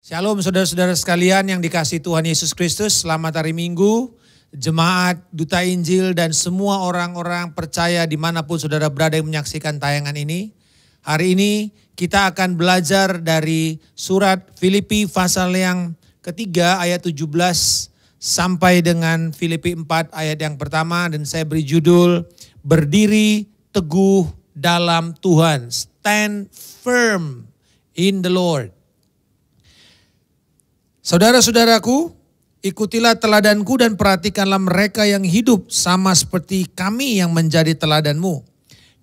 Shalom saudara-saudara sekalian yang dikasihi Tuhan Yesus Kristus, selamat hari Minggu, jemaat, duta Injil dan semua orang-orang percaya dimanapun saudara berada yang menyaksikan tayangan ini. Hari ini kita akan belajar dari surat Filipi pasal yang ketiga ayat 17 sampai dengan Filipi 4 ayat yang pertama, dan saya beri judul Berdiri Teguh dalam Tuhan, Stand Firm in the Lord. Saudara-saudaraku, ikutilah teladanku dan perhatikanlah mereka yang hidup sama seperti kami yang menjadi teladanmu.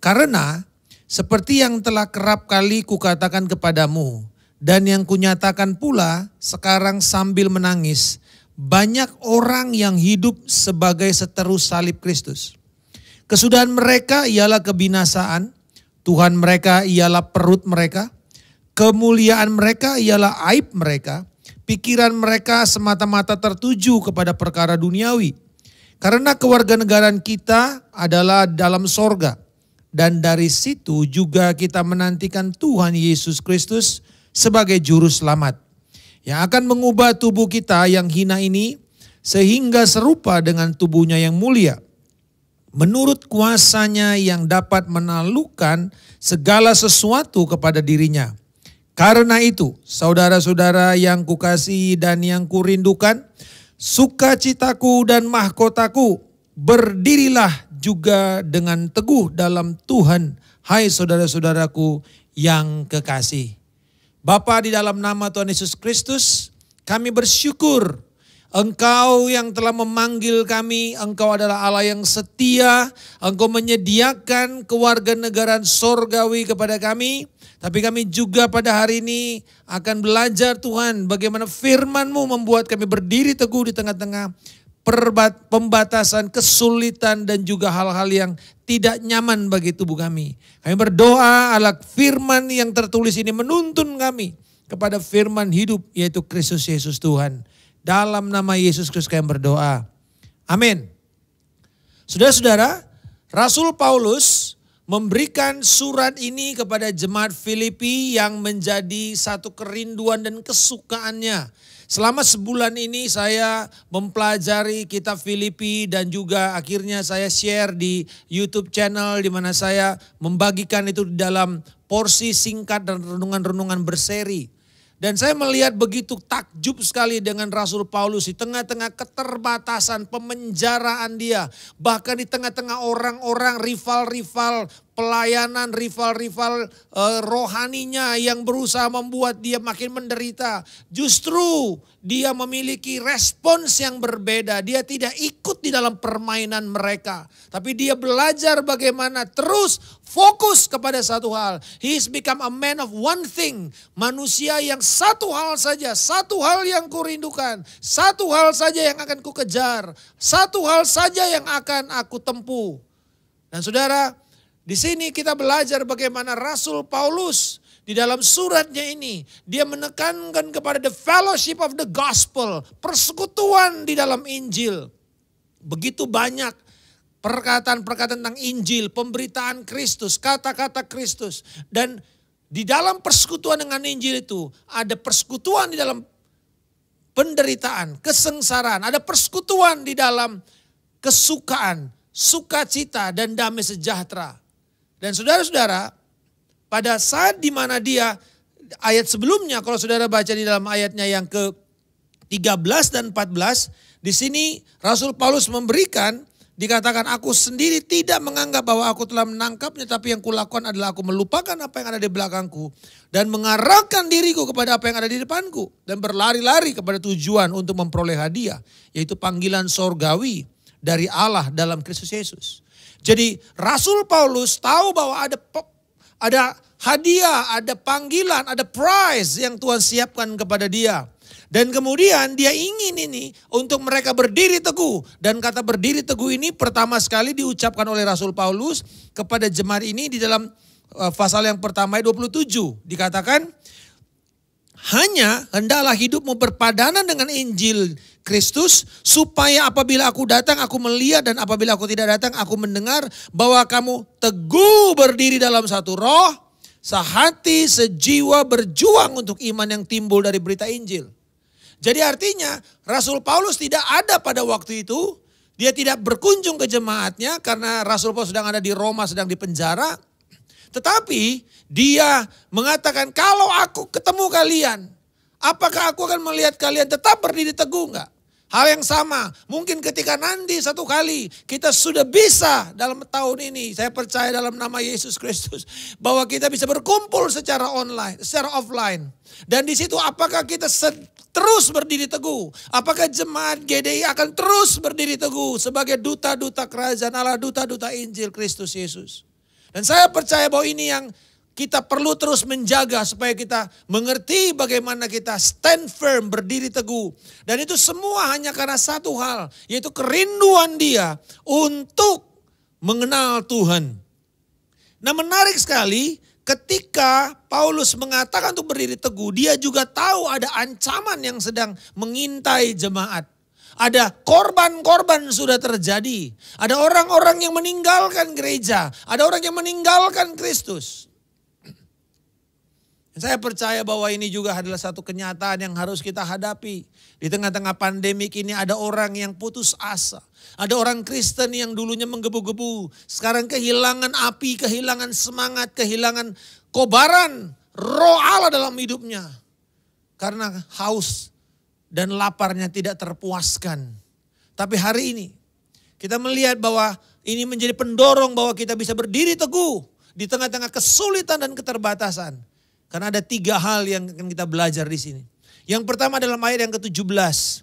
Karena seperti yang telah kerap kali kukatakan kepadamu dan yang kunyatakan pula sekarang sambil menangis, banyak orang yang hidup sebagai seteru salib Kristus. Kesudahan mereka ialah kebinasaan, Tuhan mereka ialah perut mereka, kemuliaan mereka ialah aib mereka. Pikiran mereka semata-mata tertuju kepada perkara duniawi. Karena kewarganegaraan kita adalah dalam sorga. Dan dari situ juga kita menantikan Tuhan Yesus Kristus sebagai juru selamat. Yang akan mengubah tubuh kita yang hina ini sehingga serupa dengan tubuhnya yang mulia. Menurut kuasanya yang dapat menaklukkan segala sesuatu kepada dirinya. Karena itu, saudara-saudara yang kukasihi dan yang kurindukan, sukacitaku dan mahkotaku, berdirilah juga dengan teguh dalam Tuhan, hai saudara-saudaraku yang kekasih. Bapa, di dalam nama Tuhan Yesus Kristus, kami bersyukur Engkau yang telah memanggil kami, Engkau adalah Allah yang setia, Engkau menyediakan kewarganegaraan sorgawi kepada kami. Tapi kami juga pada hari ini akan belajar Tuhan bagaimana firman-Mu membuat kami berdiri teguh di tengah-tengah pembatasan, kesulitan dan juga hal-hal yang tidak nyaman bagi tubuh kami. Kami berdoa alat firman yang tertulis ini menuntun kami kepada firman hidup yaitu Kristus Yesus Tuhan. Dalam nama Yesus Kristus kami berdoa. Amin. Saudara-saudara, Rasul Paulus memberikan surat ini kepada jemaat Filipi yang menjadi satu kerinduan dan kesukaannya. Selama sebulan ini saya mempelajari kitab Filipi dan juga akhirnya saya share di YouTube channel di mana saya membagikan itu di dalam porsi singkat dan renungan-renungan berseri. Dan saya melihat begitu takjub sekali dengan Rasul Paulus di tengah-tengah keterbatasan pemenjaraan dia. Bahkan di tengah-tengah orang-orang rival-rival pelayanan, rival-rival rohaninya yang berusaha membuat dia makin menderita. Justru dia memiliki respons yang berbeda. Dia tidak ikut di dalam permainan mereka. Tapi dia belajar bagaimana terus fokus kepada satu hal. He is become a man of one thing. Manusia yang satu hal saja, satu hal yang kurindukan. Satu hal saja yang akan kukejar. Satu hal saja yang akan aku tempuh. Dan saudara, di sini kita belajar bagaimana Rasul Paulus di dalam suratnya ini, dia menekankan kepada the fellowship of the gospel, persekutuan di dalam Injil. Begitu banyak perkataan-perkataan tentang Injil, pemberitaan Kristus, kata-kata Kristus. Dan di dalam persekutuan dengan Injil itu ada persekutuan di dalam penderitaan, kesengsaraan, ada persekutuan di dalam kesukaan, sukacita dan damai sejahtera. Dan saudara-saudara, pada saat dimana dia, ayat sebelumnya kalau saudara baca di dalam ayatnya yang ke-13 dan 14, di sini Rasul Paulus memberikan, dikatakan aku sendiri tidak menganggap bahwa aku telah menangkapnya, tapi yang kulakukan adalah aku melupakan apa yang ada di belakangku dan mengarahkan diriku kepada apa yang ada di depanku dan berlari-lari kepada tujuan untuk memperoleh hadiah, yaitu panggilan sorgawi dari Allah dalam Kristus Yesus. Jadi Rasul Paulus tahu bahwa ada hadiah, ada panggilan, ada prize yang Tuhan siapkan kepada dia. Dan kemudian dia ingin ini untuk mereka berdiri teguh. Dan kata berdiri teguh ini pertama sekali diucapkan oleh Rasul Paulus kepada jemaat ini di dalam pasal yang pertama ayat 27. Dikatakan, hanya hendaklah hidupmu berpadanan dengan Injil Kristus, supaya apabila aku datang aku melihat dan apabila aku tidak datang aku mendengar bahwa kamu teguh berdiri dalam satu roh, sehati, sejiwa berjuang untuk iman yang timbul dari berita Injil. Jadi artinya Rasul Paulus tidak ada pada waktu itu. Dia tidak berkunjung ke jemaatnya karena Rasul Paulus sedang ada di Roma, sedang di penjara. Tetapi dia mengatakan, kalau aku ketemu kalian, apakah aku akan melihat kalian tetap berdiri teguh enggak? Hal yang sama, mungkin ketika nanti satu kali kita sudah bisa dalam tahun ini, saya percaya dalam nama Yesus Kristus, bahwa kita bisa berkumpul secara online, secara offline. Dan di situ apakah kita terus berdiri teguh? Apakah jemaat GDI akan terus berdiri teguh sebagai duta-duta kerajaan Allah, duta-duta Injil Kristus Yesus? Dan saya percaya bahwa ini yang kita perlu terus menjaga supaya kita mengerti bagaimana kita stand firm, berdiri teguh. Dan itu semua hanya karena satu hal, yaitu kerinduan dia untuk mengenal Tuhan. Nah, menarik sekali ketika Paulus mengatakan untuk berdiri teguh, dia juga tahu ada ancaman yang sedang mengintai jemaat. Ada korban-korban sudah terjadi. Ada orang-orang yang meninggalkan gereja. Ada orang yang meninggalkan Kristus. Saya percaya bahwa ini juga adalah satu kenyataan yang harus kita hadapi. Di tengah-tengah pandemik ini ada orang yang putus asa. Ada orang Kristen yang dulunya menggebu-gebu. Sekarang kehilangan api, kehilangan semangat, kehilangan kobaran roh Allah dalam hidupnya. Karena haus dan laparnya tidak terpuaskan. Tapi hari ini kita melihat bahwa ini menjadi pendorong bahwa kita bisa berdiri teguh di tengah-tengah kesulitan dan keterbatasan. Karena ada 3 hal yang akan kita belajar di sini. Yang pertama dalam ayat yang ke-17.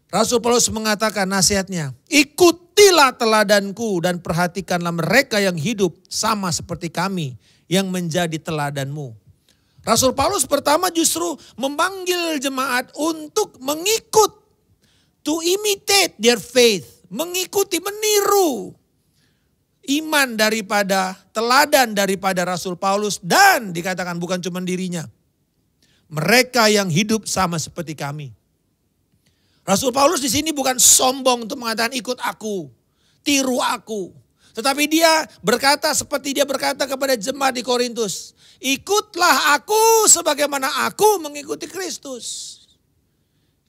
Rasul Paulus mengatakan nasihatnya, ikutilah teladanku dan perhatikanlah mereka yang hidup sama seperti kami yang menjadi teladanmu. Rasul Paulus pertama justru memanggil jemaat untuk mengikut, to imitate their faith, mengikuti, meniru iman daripada, teladan daripada Rasul Paulus, dan dikatakan bukan cuma dirinya. Mereka yang hidup sama seperti kami. Rasul Paulus di sini bukan sombong untuk mengatakan ikut aku, tiru aku. Tetapi dia berkata seperti dia berkata kepada jemaat di Korintus, ikutlah aku sebagaimana aku mengikuti Kristus.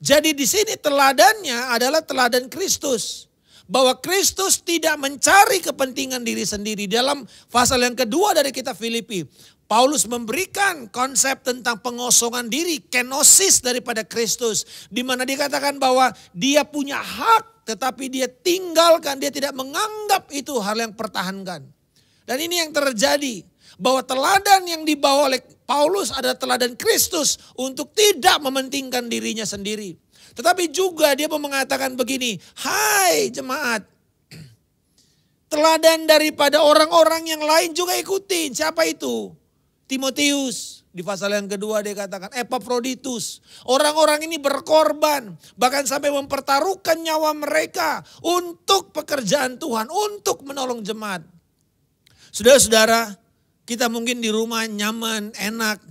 Jadi di sini teladannya adalah teladan Kristus. Bahwa Kristus tidak mencari kepentingan diri sendiri. Dalam pasal yang kedua dari kitab Filipi, Paulus memberikan konsep tentang pengosongan diri, kenosis daripada Kristus. Di mana dikatakan bahwa dia punya hak, tetapi dia tinggalkan, dia tidak menganggap itu hal yang pertahankan. Dan ini yang terjadi, bahwa teladan yang dibawa oleh Paulus adalah teladan Kristus untuk tidak mementingkan dirinya sendiri. Tetapi juga dia mau mengatakan begini, hai jemaat, teladan daripada orang-orang yang lain juga ikutin. Siapa itu? Timotius. Di pasal yang kedua dia katakan Epaphroditus. Orang-orang ini berkorban, bahkan sampai mempertaruhkan nyawa mereka untuk pekerjaan Tuhan, untuk menolong jemaat. Saudara-saudara, kita mungkin di rumah nyaman, enak,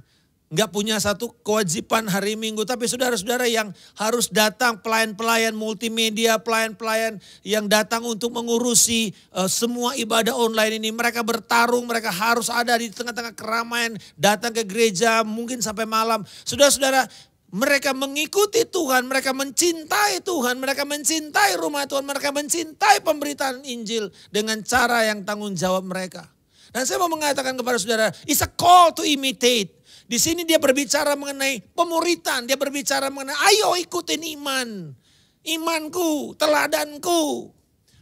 nggak punya satu kewajiban hari Minggu. Tapi saudara-saudara yang harus datang, pelayan-pelayan multimedia, pelayan-pelayan yang datang untuk mengurusi semua ibadah online ini. Mereka bertarung, mereka harus ada di tengah-tengah keramaian, datang ke gereja mungkin sampai malam. Saudara-saudara, mereka mengikuti Tuhan, mereka mencintai Tuhan, mereka mencintai rumah Tuhan, mereka mencintai pemberitaan Injil dengan cara yang tanggung jawab mereka. Dan saya mau mengatakan kepada saudara, it's a call to imitate. Di sini dia berbicara mengenai pemuritan, dia berbicara mengenai ayo ikutin iman. Imanku, teladanku.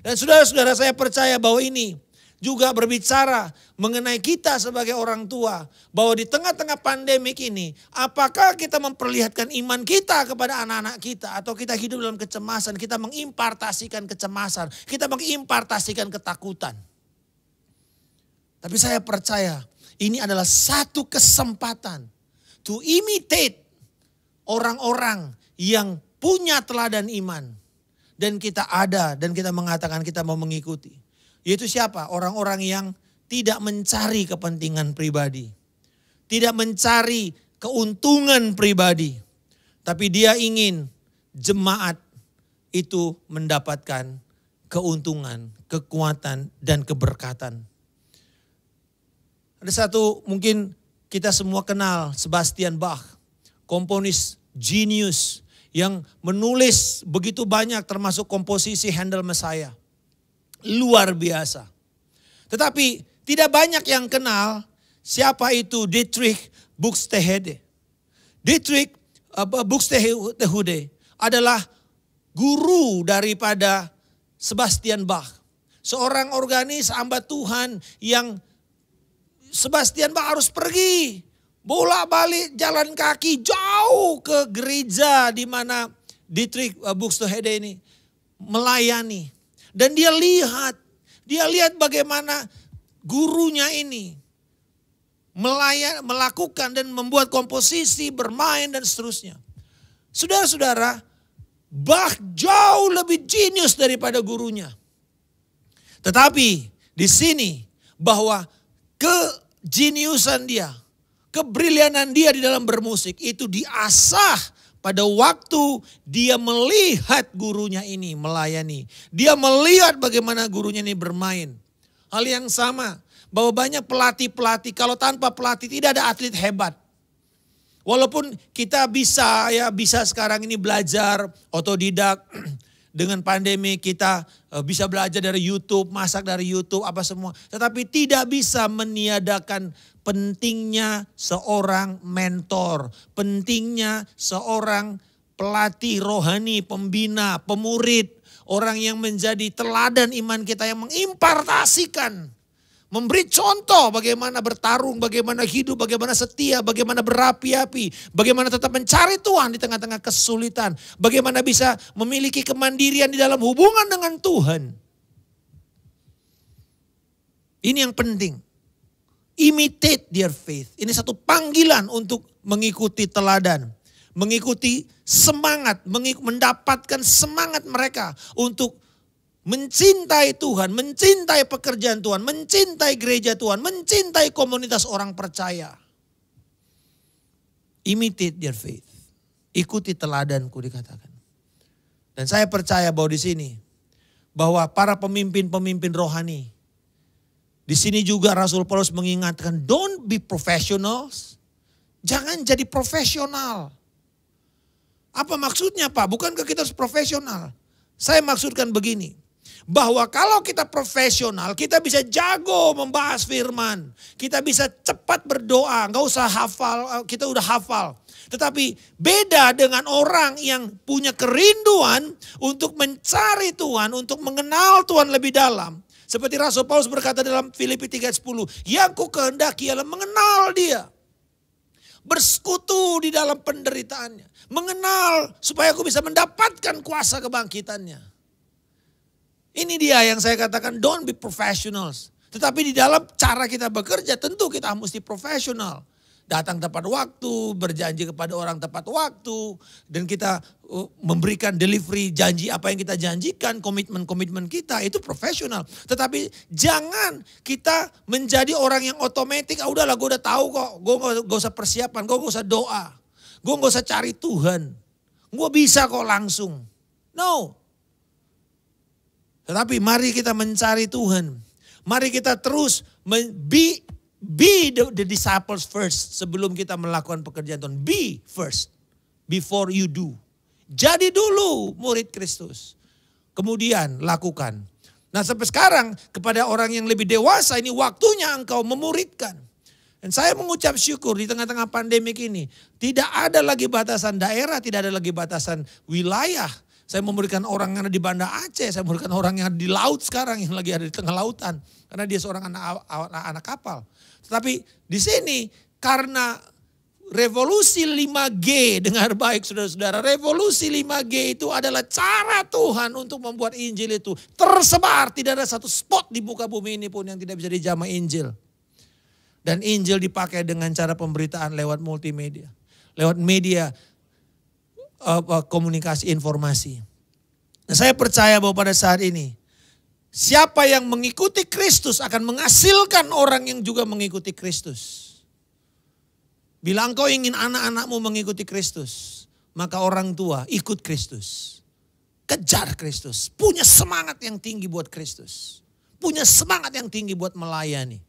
Dan saudara-saudara saya percaya bahwa ini juga berbicara mengenai kita sebagai orang tua. Bahwa di tengah-tengah pandemik ini, apakah kita memperlihatkan iman kita kepada anak-anak kita. Atau kita hidup dalam kecemasan, kita mengimpartasikan kecemasan, kita mengimpartasikan ketakutan. Tapi saya percaya ini adalah satu kesempatan to imitate orang-orang yang punya teladan iman. Dan kita ada dan kita mengatakan kita mau mengikuti. Yaitu siapa? Orang-orang yang tidak mencari kepentingan pribadi. Tidak mencari keuntungan pribadi. Tapi dia ingin jemaat itu mendapatkan keuntungan, kekuatan, dan keberkatan. Ada satu mungkin kita semua kenal Sebastian Bach, komponis genius yang menulis begitu banyak termasuk komposisi Handel Messiah. Luar biasa. Tetapi tidak banyak yang kenal siapa itu Dietrich Buxtehude. Dietrich Buxtehude adalah guru daripada Sebastian Bach. Seorang organis hamba Tuhan yang Sebastian Bach harus pergi. Bolak-balik jalan kaki jauh ke gereja di mana Dietrich Buxtehude ini melayani. Dan dia lihat bagaimana gurunya ini melakukan dan membuat komposisi, bermain dan seterusnya. Saudara-saudara, Bach jauh lebih jenius daripada gurunya. Tetapi di sini bahwa kejeniusan dia, kebrilianan dia di dalam bermusik itu diasah pada waktu dia melihat gurunya ini melayani. Dia melihat bagaimana gurunya ini bermain. Hal yang sama, bahwa banyak pelatih-pelatih, kalau tanpa pelatih tidak ada atlet hebat. Walaupun kita bisa sekarang ini belajar otodidak. Dengan pandemi kita bisa belajar dari YouTube, masak dari YouTube, apa semua. Tetapi tidak bisa meniadakan pentingnya seorang mentor. Pentingnya seorang pelatih rohani, pembina, pemurid. Orang yang menjadi teladan iman kita, yang mengimpartasikan. Memberi contoh bagaimana bertarung, bagaimana hidup, bagaimana setia, bagaimana berapi-api. Bagaimana tetap mencari Tuhan di tengah-tengah kesulitan. Bagaimana bisa memiliki kemandirian di dalam hubungan dengan Tuhan. Ini yang penting. Imitate their faith. Ini satu panggilan untuk mengikuti teladan. Mengikuti semangat, mendapatkan semangat mereka untuk mencintai Tuhan, mencintai pekerjaan Tuhan, mencintai gereja Tuhan, mencintai komunitas orang percaya. Imitate their faith. Ikuti teladanku dikatakan. Dan saya percaya bahwa di sini, bahwa para pemimpin-pemimpin rohani, di sini juga Rasul Paulus mengingatkan, don't be professionals. Jangan jadi profesional. Apa maksudnya Pak? Bukankah kita harus profesional? Saya maksudkan begini. Bahwa kalau kita profesional, kita bisa jago membahas firman. Kita bisa cepat berdoa, nggak usah hafal, kita udah hafal. Tetapi beda dengan orang yang punya kerinduan untuk mencari Tuhan, untuk mengenal Tuhan lebih dalam. Seperti Rasul Paulus berkata dalam Filipi 3:10, yang ku kehendaki ialah mengenal dia. Bersekutu di dalam penderitaannya. Mengenal supaya aku bisa mendapatkan kuasa kebangkitannya. Ini dia yang saya katakan, don't be professionals. Tetapi di dalam cara kita bekerja tentu kita mesti profesional. Datang tepat waktu, berjanji kepada orang tepat waktu. Dan kita memberikan delivery janji apa yang kita janjikan, komitmen-komitmen kita itu profesional. Tetapi jangan kita menjadi orang yang otomatis, udahlah gue udah tahu kok, gue gak usah persiapan, gue gak usah doa. Gue gak usah cari Tuhan, gue bisa kok langsung. No. Tetapi mari kita mencari Tuhan. Mari kita terus be the disciples first sebelum kita melakukan pekerjaan Tuhan. Be first before you do. Jadi dulu murid Kristus. Kemudian lakukan. Nah sampai sekarang kepada orang yang lebih dewasa ini waktunya engkau memuridkan. Dan saya mengucap syukur di tengah-tengah pandemik ini. Tidak ada lagi batasan daerah, tidak ada lagi batasan wilayah. Saya memberikan orang yang ada di Banda Aceh, saya memberikan orang yang ada di laut sekarang, yang lagi ada di tengah lautan. Karena dia seorang anak kapal. Tetapi di sini karena revolusi 5G, dengar baik saudara-saudara, revolusi 5G itu adalah cara Tuhan untuk membuat Injil itu tersebar. Tidak ada satu spot di muka bumi ini pun yang tidak bisa dijamah Injil. Dan Injil dipakai dengan cara pemberitaan lewat multimedia. Lewat media komunikasi informasi. Nah, saya percaya bahwa pada saat ini siapa yang mengikuti Kristus akan menghasilkan orang yang juga mengikuti Kristus. Bila engkau ingin anak-anakmu mengikuti Kristus, maka orang tua ikut Kristus. Kejar Kristus, punya semangat yang tinggi buat Kristus. Punya semangat yang tinggi buat melayani.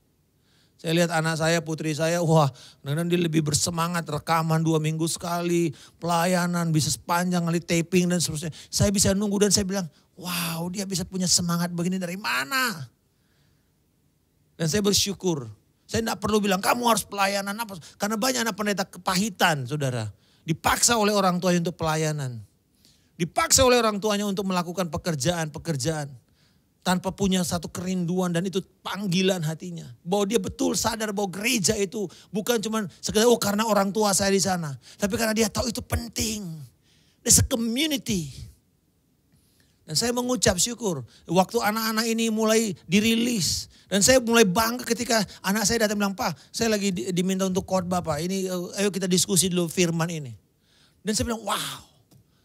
Saya lihat anak saya, putri saya, wah kadang dia lebih bersemangat, rekaman 2 minggu sekali, pelayanan bisa sepanjang kali taping dan seterusnya. Saya bisa nunggu dan saya bilang, wow dia bisa punya semangat begini dari mana? Dan saya bersyukur. Saya tidak perlu bilang kamu harus pelayanan apa. Karena banyak anak pendeta kepahitan saudara. Dipaksa oleh orang tuanya untuk pelayanan. Dipaksa oleh orang tuanya untuk melakukan pekerjaan-pekerjaan. Tanpa punya satu kerinduan dan itu panggilan hatinya. Bahwa dia betul sadar bahwa gereja itu bukan cuma sekedar karena orang tua saya di sana. Tapi karena dia tahu itu penting. There's a community. Dan saya mengucap syukur. Waktu anak-anak ini mulai dirilis. Dan saya mulai bangga ketika anak saya datang bilang, Pak saya lagi diminta untuk khotbah Pak. Ini ayo kita diskusi dulu firman ini. Dan saya bilang wow.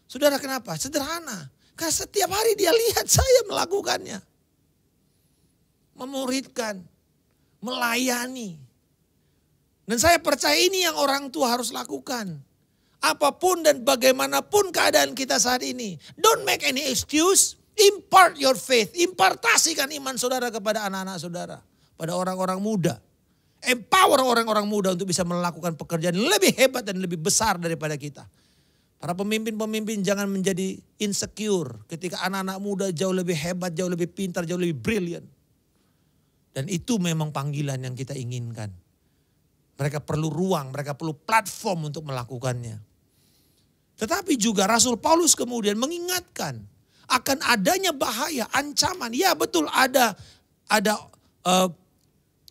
Saudara kenapa? Sederhana. Karena setiap hari dia lihat saya melakukannya. Memuridkan, melayani. Dan saya percaya ini yang orang tua harus lakukan. Apapun dan bagaimanapun keadaan kita saat ini. Don't make any excuse, impart your faith. Impartasikan iman saudara kepada anak-anak saudara. Pada orang-orang muda. Empower orang-orang muda untuk bisa melakukan pekerjaan lebih hebat dan lebih besar daripada kita. Para pemimpin-pemimpin jangan menjadi insecure ketika anak-anak muda jauh lebih hebat, jauh lebih pintar, jauh lebih brilliant. Dan itu memang panggilan yang kita inginkan. Mereka perlu ruang, mereka perlu platform untuk melakukannya. Tetapi juga Rasul Paulus kemudian mengingatkan akan adanya bahaya, ancaman. Ya betul ada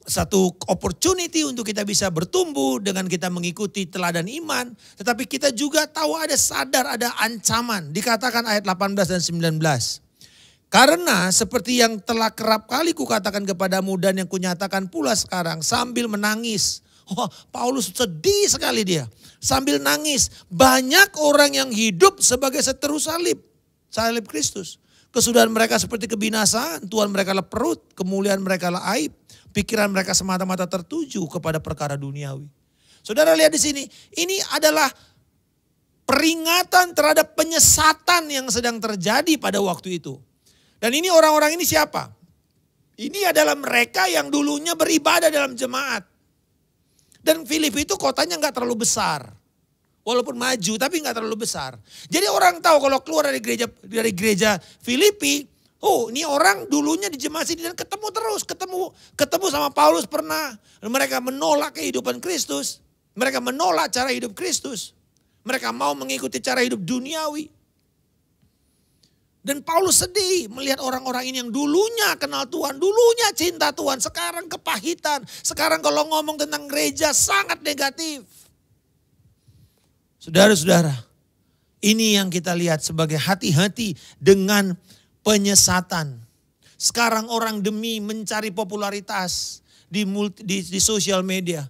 satu opportunity untuk kita bisa bertumbuh dengan kita mengikuti teladan iman. Tetapi kita juga tahu sadar ada ancaman. Dikatakan ayat 18 dan 19. Karena seperti yang telah kerap kali kukatakan kepadamu dan yang kunyatakan pula sekarang sambil menangis. Oh, Paulus sedih sekali dia. Sambil nangis. Banyak orang yang hidup sebagai seteru salib. Salib Kristus. Kesudahan mereka seperti kebinasaan. Tuhan mereka adalah perut. Kemuliaan mereka adalah aib. Pikiran mereka semata-mata tertuju kepada perkara duniawi. Saudara lihat di sini. Ini adalah peringatan terhadap penyesatan yang sedang terjadi pada waktu itu. Dan ini orang-orang ini siapa? Ini adalah mereka yang dulunya beribadah dalam jemaat. Dan Filipi itu kotanya nggak terlalu besar. Walaupun maju tapi nggak terlalu besar. Jadi orang tahu kalau keluar dari gereja Filipi, oh ini orang dulunya di jemaat sini dan ketemu terus. Ketemu sama Paulus pernah. Dan mereka menolak kehidupan Kristus. Mereka menolak cara hidup Kristus. Mereka mau mengikuti cara hidup duniawi. Dan Paulus sedih melihat orang-orang ini yang dulunya kenal Tuhan, dulunya cinta Tuhan, sekarang kepahitan. Sekarang kalau ngomong tentang gereja sangat negatif. Saudara-saudara, ini yang kita lihat sebagai hati-hati dengan penyesatan. Sekarang orang demi mencari popularitas di sosial media.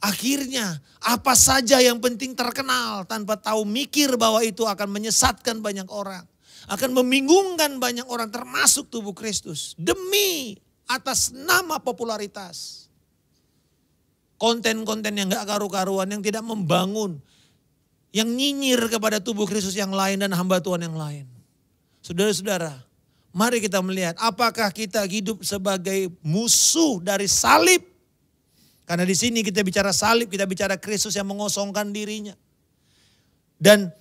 Akhirnya apa saja yang penting terkenal tanpa tahu mikir bahwa itu akan menyesatkan banyak orang. Akan membingungkan banyak orang termasuk tubuh Kristus. Demi atas nama popularitas. Konten-konten yang gak karu-karuan, yang tidak membangun. Yang nyinyir kepada tubuh Kristus yang lain dan hamba Tuhan yang lain. Saudara-saudara, mari kita melihat apakah kita hidup sebagai musuh dari salib. Karena di sini kita bicara salib, kita bicara Kristus yang mengosongkan dirinya. Dan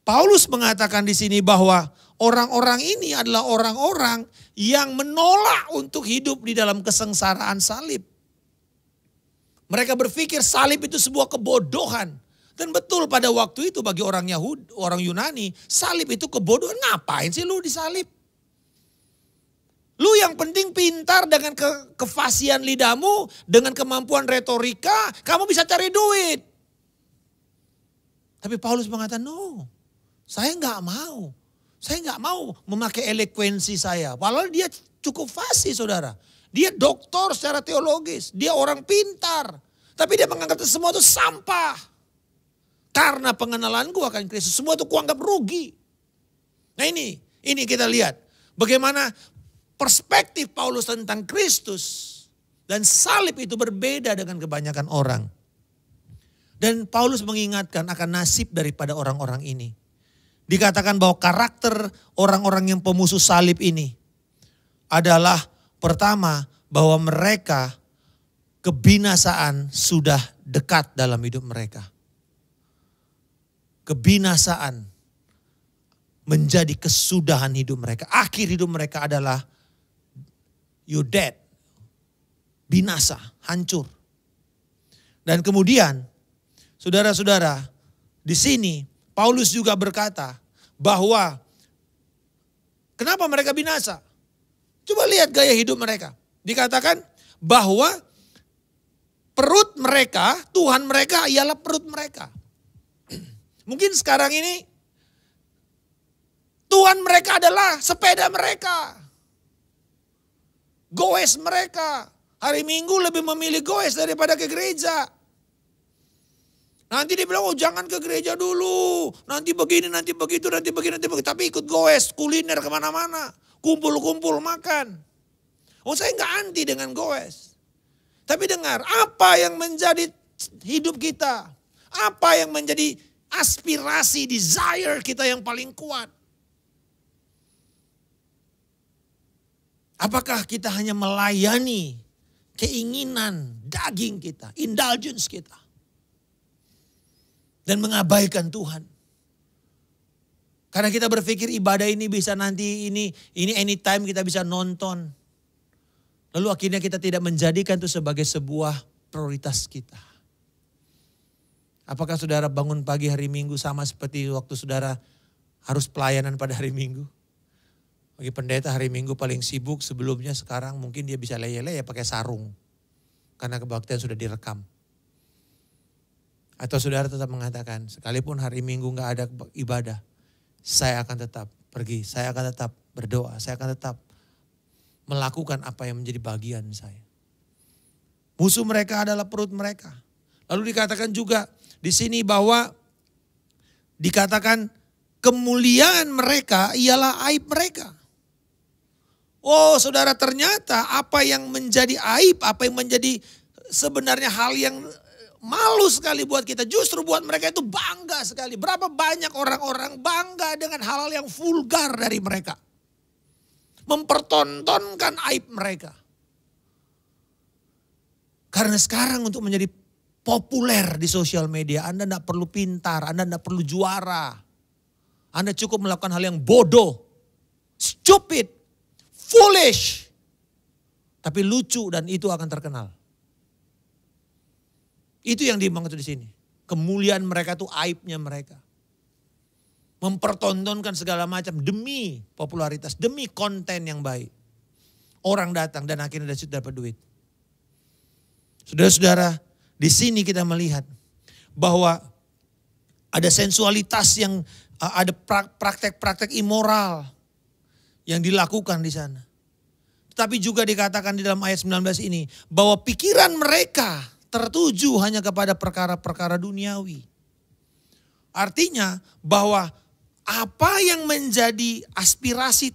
Paulus mengatakan di sini bahwa orang-orang ini adalah orang-orang yang menolak untuk hidup di dalam kesengsaraan salib. Mereka berpikir salib itu sebuah kebodohan. Dan betul pada waktu itu bagi orang Yahudi, orang Yunani, salib itu kebodohan. Ngapain sih lu disalib? Lu yang penting pintar dengan kefasihan lidahmu, dengan kemampuan retorika, kamu bisa cari duit. Tapi Paulus mengatakan, no. Saya nggak mau. Saya nggak mau memakai elekuensi saya. Padahal dia cukup fasih saudara. Dia doktor secara teologis. Dia orang pintar. Tapi dia menganggap semua itu sampah. Karena pengenalanku akan Kristus. Semua itu kuanggap rugi. Nah ini kita lihat. Bagaimana perspektif Paulus tentang Kristus. Dan salib itu berbeda dengan kebanyakan orang. Dan Paulus mengingatkan akan nasib daripada orang-orang ini. Dikatakan bahwa karakter orang-orang yang pemusuh salib ini adalah pertama bahwa mereka kebinasaan sudah dekat dalam hidup mereka. Kebinasaan menjadi kesudahan hidup mereka. Akhir hidup mereka adalah you dead. Binasa, hancur. Dan kemudian, saudara-saudara, di sini Paulus juga berkata bahwa kenapa mereka binasa? Coba lihat gaya hidup mereka. Dikatakan bahwa perut mereka, Tuhan mereka ialah perut mereka. Mungkin sekarang ini Tuhan mereka adalah sepeda mereka. Goes mereka. Hari Minggu lebih memilih goes daripada ke gereja. Nanti dia bilang, oh jangan ke gereja dulu. Nanti begini, nanti begitu, nanti begini, nanti begitu. Tapi ikut goes, kuliner kemana-mana. Kumpul-kumpul makan. Oh saya nggak anti dengan goes. Tapi dengar, apa yang menjadi hidup kita? Apa yang menjadi aspirasi, desire kita yang paling kuat? Apakah kita hanya melayani keinginan daging kita, indulgence kita? Dan mengabaikan Tuhan. Karena kita berpikir ibadah ini bisa nanti, ini anytime kita bisa nonton. Lalu akhirnya kita tidak menjadikan itu sebagai sebuah prioritas kita. Apakah saudara bangun pagi hari Minggu sama seperti waktu saudara harus pelayanan pada hari Minggu? Bagi pendeta hari Minggu paling sibuk, sebelumnya sekarang mungkin dia bisa leye-leye pakai sarung. Karena kebaktian sudah direkam. Atau saudara tetap mengatakan, sekalipun hari Minggu gak ada ibadah, saya akan tetap pergi, saya akan tetap berdoa, saya akan tetap melakukan apa yang menjadi bagian saya. Musuh mereka adalah perut mereka. Lalu dikatakan juga di sini bahwa dikatakan kemuliaan mereka ialah aib mereka. Oh saudara, ternyata apa yang menjadi aib, apa yang menjadi sebenarnya hal yang malu sekali buat kita, justru buat mereka itu bangga sekali. Berapa banyak orang-orang bangga dengan hal-hal yang vulgar dari mereka. Mempertontonkan aib mereka. Karena sekarang untuk menjadi populer di sosial media, Anda tidak perlu pintar, Anda tidak perlu juara. Anda cukup melakukan hal yang bodoh, stupid, foolish. Tapi lucu dan itu akan terkenal. Itu yang dimaksud di sini. Kemuliaan mereka itu aibnya mereka. Mempertontonkan segala macam demi popularitas, demi konten yang baik. Orang datang dan akhirnya dapat duit. Saudara-saudara, di sini kita melihat bahwa ada sensualitas yang ada praktek-praktek immoral yang dilakukan di sana. Tetapi juga dikatakan di dalam ayat 19 ini bahwa pikiran mereka tertuju hanya kepada perkara-perkara duniawi. Artinya bahwa apa yang menjadi aspirasi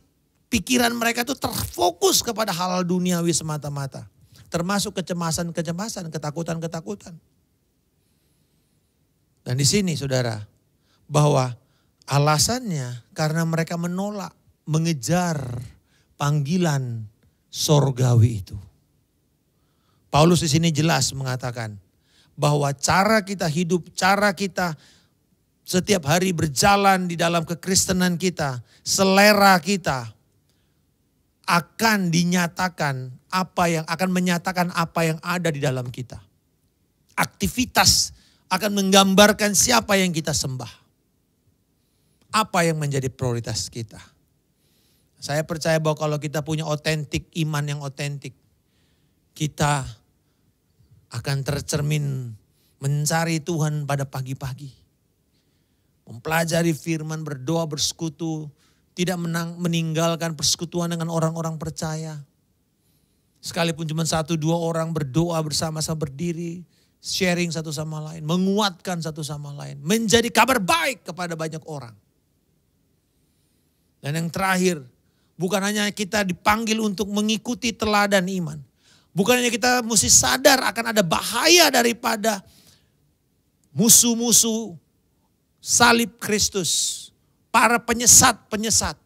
pikiran mereka itu terfokus kepada hal-hal duniawi semata-mata. Termasuk kecemasan-kecemasan, ketakutan-ketakutan. Dan di sini saudara, bahwa alasannya karena mereka menolak, mengejar panggilan sorgawi itu. Paulus di sini jelas mengatakan bahwa cara kita hidup, cara kita setiap hari berjalan di dalam kekristenan kita, selera kita akan dinyatakan akan menyatakan apa yang ada di dalam kita. Aktivitas akan menggambarkan siapa yang kita sembah. Apa yang menjadi prioritas kita. Saya percaya bahwa kalau kita punya otentik, iman yang otentik, kita akan tercermin mencari Tuhan pada pagi-pagi. Mempelajari firman, berdoa, bersekutu, tidak meninggalkan persekutuan dengan orang-orang percaya. Sekalipun cuma 1-2 orang berdoa bersama-sama berdiri, sharing satu sama lain, menguatkan satu sama lain, menjadi kabar baik kepada banyak orang. Dan yang terakhir, bukan hanya kita dipanggil untuk mengikuti teladan iman. Bukan hanya kita mesti sadar akan ada bahaya daripada musuh-musuh salib Kristus, para penyesat-penyesat.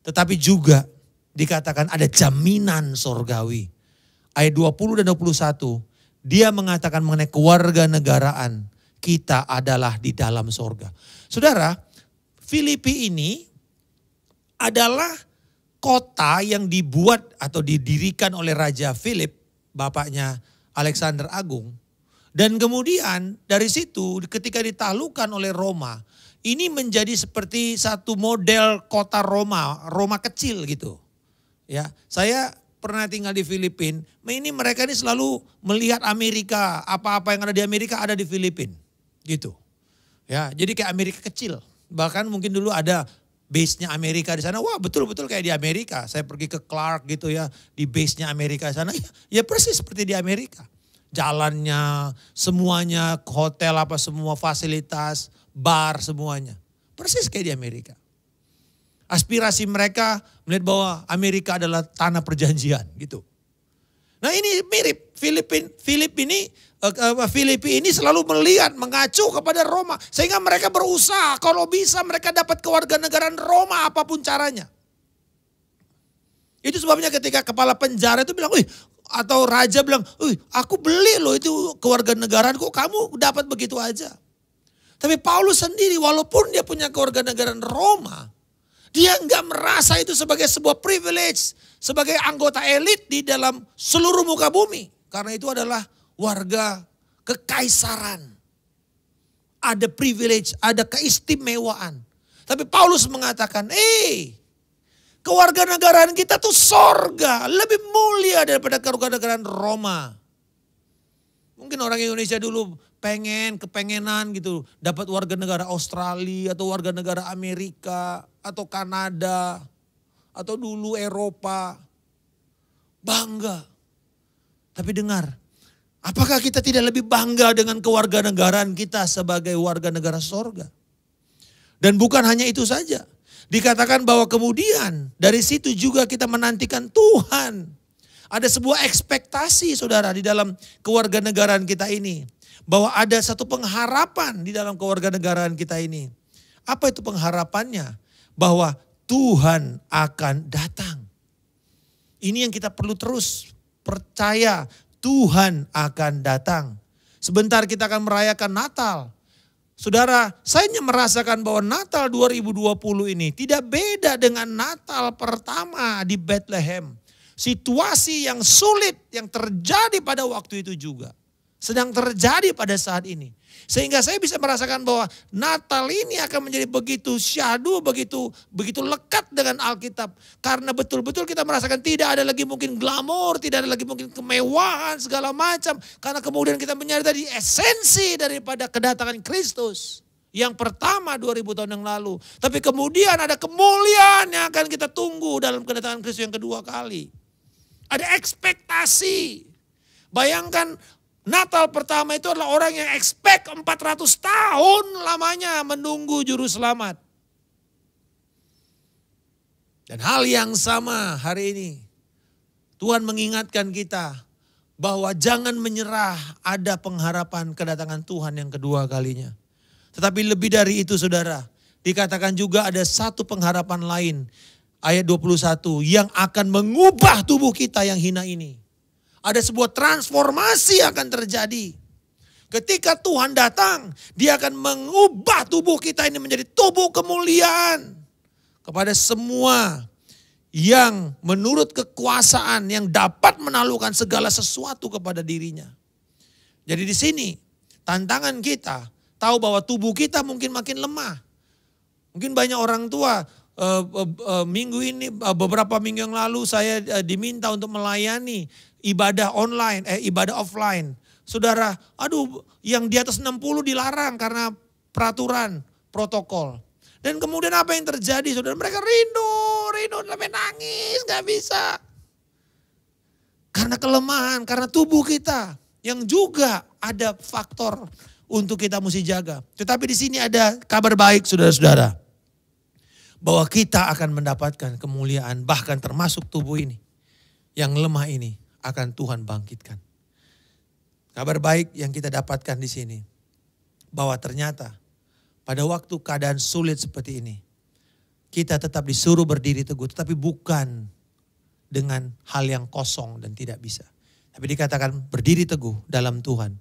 Tetapi juga dikatakan ada jaminan sorgawi. ayat 20 dan 21, dia mengatakan mengenai kewarganegaraan kita adalah di dalam sorga. Saudara, Filipi ini adalah kota yang dibuat atau didirikan oleh Raja Philip, bapaknya Alexander Agung. Dan kemudian dari situ ketika ditaklukkan oleh Roma, ini menjadi seperti satu model kota Roma kecil gitu. Ya, saya pernah tinggal di Filipina, mereka ini selalu melihat Amerika, apa-apa yang ada di Amerika ada di Filipina, gitu. Ya, jadi kayak Amerika kecil. Bahkan mungkin dulu ada base-nya Amerika di sana. Wah, betul-betul kayak di Amerika. Saya pergi ke Clark gitu ya, di base-nya Amerika di sana. Ya persis seperti di Amerika. Jalannya, semuanya, hotel apa semua fasilitas, bar semuanya. Persis kayak di Amerika. Aspirasi mereka melihat bahwa Amerika adalah tanah perjanjian gitu. Nah ini mirip Filipi ini selalu melihat mengacu kepada Roma. Sehingga mereka berusaha kalau bisa mereka dapat kewarganegaraan Roma apapun caranya. Itu sebabnya ketika kepala penjara itu bilang, atau raja bilang, aku beli loh itu kewarganegaraan, kok kamu dapat begitu aja. Tapi Paulus sendiri walaupun dia punya kewarganegaraan Roma, dia nggak merasa itu sebagai sebuah privilege, sebagai anggota elit di dalam seluruh muka bumi. Karena itu adalah warga kekaisaran. Ada privilege, ada keistimewaan. Tapi Paulus mengatakan, kewarganegaraan kita tuh sorga, lebih mulia daripada kewarganegaraan Roma. Mungkin orang Indonesia dulu kepengenan gitu, dapat warga negara Australia atau warga negara Amerika atau Kanada atau dulu Eropa. Bangga. Tapi dengar, apakah kita tidak lebih bangga dengan kewarganegaraan kita sebagai warga negara sorga? Dan bukan hanya itu saja. Dikatakan bahwa kemudian dari situ juga kita menantikan Tuhan. Ada sebuah ekspektasi saudara di dalam kewarganegaraan kita ini. Bahwa ada satu pengharapan di dalam kewarganegaraan kita ini. Apa itu pengharapannya? Bahwa Tuhan akan datang. Ini yang kita perlu terus percaya, Tuhan akan datang. Sebentar kita akan merayakan Natal. Saudara, saya merasakan bahwa Natal 2020 ini tidak beda dengan Natal pertama di Bethlehem. Situasi yang sulit yang terjadi pada waktu itu juga sedang terjadi pada saat ini. Sehingga saya bisa merasakan bahwa Natal ini akan menjadi begitu syahdu, begitu lekat dengan Alkitab. Karena betul-betul kita merasakan tidak ada lagi mungkin glamor, tidak ada lagi mungkin kemewahan segala macam. Karena kemudian kita menyadari esensi daripada kedatangan Kristus. Yang pertama 2000 tahun yang lalu. Tapi kemudian ada kemuliaan yang akan kita tunggu dalam kedatangan Kristus yang kedua kali. Ada ekspektasi. Bayangkan Natal pertama itu adalah orang yang expect 400 tahun lamanya menunggu juru selamat. Dan hal yang sama hari ini. Tuhan mengingatkan kita bahwa jangan menyerah, ada pengharapan kedatangan Tuhan yang kedua kalinya. Tetapi lebih dari itu saudara, dikatakan juga ada satu pengharapan lain. Ayat 21 yang akan mengubah tubuh kita yang hina ini. Ada sebuah transformasi akan terjadi. Ketika Tuhan datang, dia akan mengubah tubuh kita ini menjadi tubuh kemuliaan. Kepada semua yang menurut kekuasaan yang dapat menaklukkan segala sesuatu kepada dirinya. Jadi di sini tantangan kita tahu bahwa tubuh kita mungkin makin lemah. Mungkin banyak orang tua beberapa minggu yang lalu saya diminta untuk melayani ibadah online, ibadah offline. Saudara, yang di atas 60 dilarang karena peraturan protokol. Dan kemudian apa yang terjadi saudara? Mereka rindu sampai nangis, gak bisa. Karena kelemahan, karena tubuh kita yang juga ada faktor untuk kita mesti jaga. Tetapi di sini ada kabar baik saudara-saudara. Bahwa kita akan mendapatkan kemuliaan bahkan termasuk tubuh ini. Yang lemah ini akan Tuhan bangkitkan. Kabar baik yang kita dapatkan di sini. Bahwa ternyata pada waktu keadaan sulit seperti ini. Kita tetap disuruh berdiri teguh. Tetapi bukan dengan hal yang kosong dan tidak bisa. Tapi dikatakan berdiri teguh dalam Tuhan.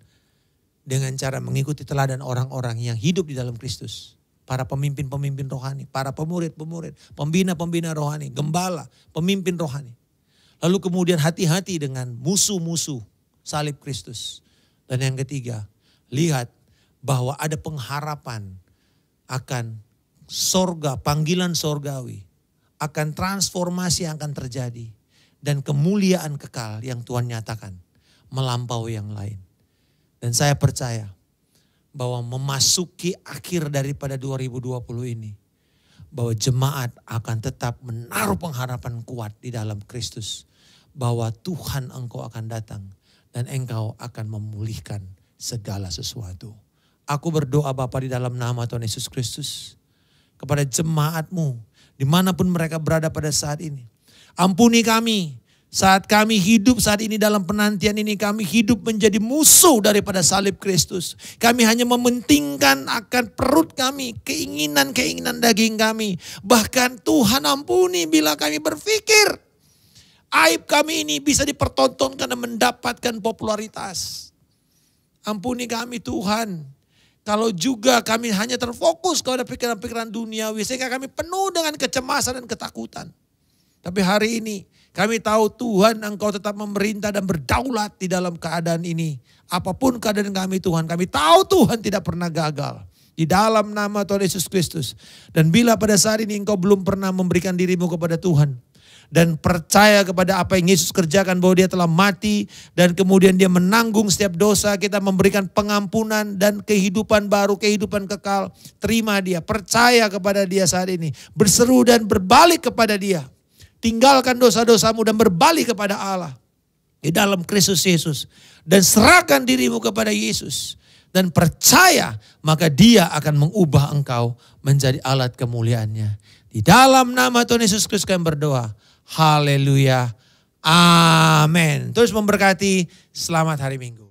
Dengan cara mengikuti teladan orang-orang yang hidup di dalam Kristus. Para pemimpin-pemimpin rohani, para pemurid-pemurid, pembina-pembina rohani, gembala, pemimpin rohani. Lalu kemudian hati-hati dengan musuh-musuh salib Kristus. Dan yang ketiga, lihat bahwa ada pengharapan akan sorga, panggilan sorgawi. Akan transformasi yang akan terjadi. Dan kemuliaan kekal yang Tuhan nyatakan melampaui yang lain. Dan saya percaya bahwa memasuki akhir daripada 2020 ini. Bahwa jemaat akan tetap menaruh pengharapan kuat di dalam Kristus. Bahwa Tuhan engkau akan datang dan engkau akan memulihkan segala sesuatu. Aku berdoa Bapa di dalam nama Tuhan Yesus Kristus. Kepada jemaatmu dimanapun mereka berada pada saat ini. Ampuni kami saat kami hidup saat ini dalam penantian ini, kami hidup menjadi musuh daripada salib Kristus. Kami hanya mementingkan akan perut kami, keinginan-keinginan daging kami. Bahkan Tuhan ampuni bila kami berpikir aib kami ini bisa dipertontonkan dan mendapatkan popularitas. Ampuni kami Tuhan. Kalau juga kami hanya terfokus kepada pikiran-pikiran duniawi sehingga kami penuh dengan kecemasan dan ketakutan. Tapi hari ini kami tahu Tuhan engkau tetap memerintah dan berdaulat di dalam keadaan ini. Apapun keadaan kami Tuhan, kami tahu Tuhan tidak pernah gagal. Di dalam nama Tuhan Yesus Kristus. Dan bila pada saat ini engkau belum pernah memberikan dirimu kepada Tuhan. Dan percaya kepada apa yang Yesus kerjakan bahwa dia telah mati. Dan kemudian dia menanggung setiap dosa. Kita memberikan pengampunan dan kehidupan baru, kehidupan kekal. Terima dia, percaya kepada dia saat ini. Berseru dan berbalik kepada dia. Tinggalkan dosa-dosamu dan berbalik kepada Allah. Di dalam Kristus Yesus. Dan serahkan dirimu kepada Yesus. Dan percaya maka dia akan mengubah engkau menjadi alat kemuliaannya. Di dalam nama Tuhan Yesus Kristus kami berdoa. Haleluya. Amin. Terus memberkati. Selamat hari Minggu.